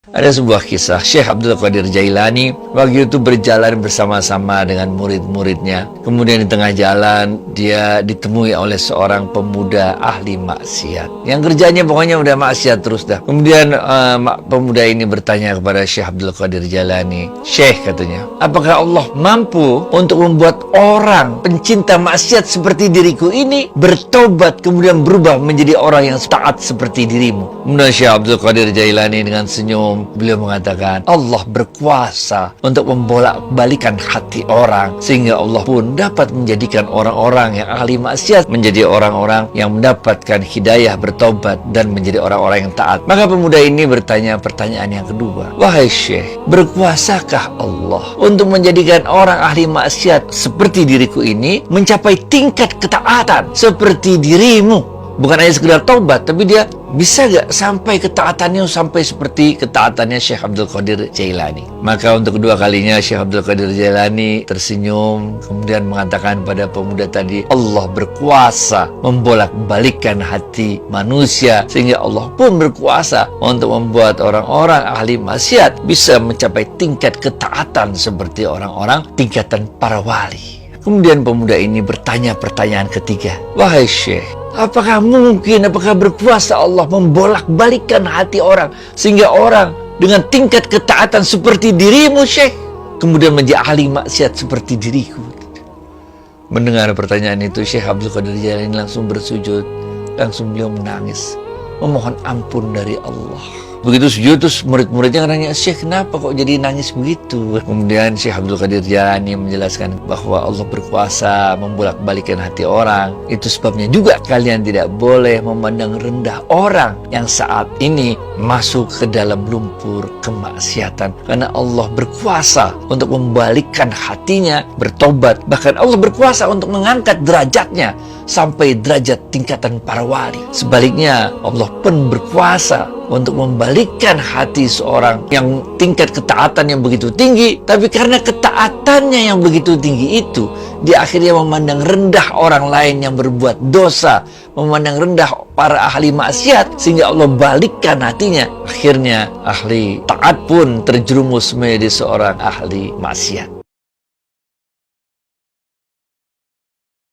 Ada sebuah kisah Syekh Abdul Qadir Jailani waktu itu berjalan bersama-sama dengan murid-muridnya. Kemudian di tengah jalan dia ditemui oleh seorang pemuda ahli maksiat yang kerjanya pokoknya udah maksiat terus dah. Kemudian pemuda ini bertanya kepada Syekh Abdul Qadir Jailani, "Syekh," katanya, "apakah Allah mampu untuk membuat orang pencinta maksiat seperti diriku ini bertobat kemudian berubah menjadi orang yang taat seperti dirimu?" Kemudian Syekh Abdul Qadir Jailani dengan senyum beliau mengatakan, Allah berkuasa untuk membolak-balikan hati orang sehingga Allah pun dapat menjadikan orang-orang yang ahli maksiat menjadi orang-orang yang mendapatkan hidayah bertobat dan menjadi orang-orang yang taat. Maka pemuda ini bertanya pertanyaan yang kedua, "Wahai Syekh, berkuasakah Allah untuk menjadikan orang ahli maksiat seperti diriku ini mencapai tingkat ketaatan seperti dirimu?" Bukan hanya sekedar taubat, tapi dia bisa gak sampai ketaatannya sampai seperti ketaatannya Syekh Abdul Qadir Jailani. Maka untuk kedua kalinya Syekh Abdul Qadir Jailani tersenyum kemudian mengatakan pada pemuda tadi, Allah berkuasa membolak-balikkan hati manusia sehingga Allah pun berkuasa untuk membuat orang-orang ahli maksiat bisa mencapai tingkat ketaatan seperti orang-orang tingkatan para wali. Kemudian pemuda ini bertanya pertanyaan ketiga, "Wahai Syekh, apakah berkuasa Allah membolak-balikkan hati orang sehingga orang dengan tingkat ketaatan seperti dirimu, Syekh, kemudian menjadi ahli maksiat seperti diriku?" Mendengar pertanyaan itu, Syekh Abdul Qadir Jailani langsung bersujud, langsung beliau menangis, memohon ampun dari Allah. Begitu sujud terus murid-muridnya nanya, "Syekh, kenapa kok jadi nangis begitu?" Kemudian Syekh Abdul Qadir Jailani menjelaskan bahwa Allah berkuasa membolak-balikkan hati orang. Itu sebabnya juga kalian tidak boleh memandang rendah orang yang saat ini masuk ke dalam lumpur kemaksiatan. Karena Allah berkuasa untuk membalikkan hatinya bertobat. Bahkan Allah berkuasa untuk mengangkat derajatnya sampai derajat tingkatan para wali. Sebaliknya Allah pun berkuasa untuk membalikkan hati seorang yang tingkat ketaatan yang begitu tinggi, tapi karena ketaatannya yang begitu tinggi itu, dia akhirnya memandang rendah orang lain yang berbuat dosa, memandang rendah para ahli maksiat, sehingga Allah balikkan hatinya. Akhirnya ahli taat pun terjerumus menjadi seorang ahli maksiat.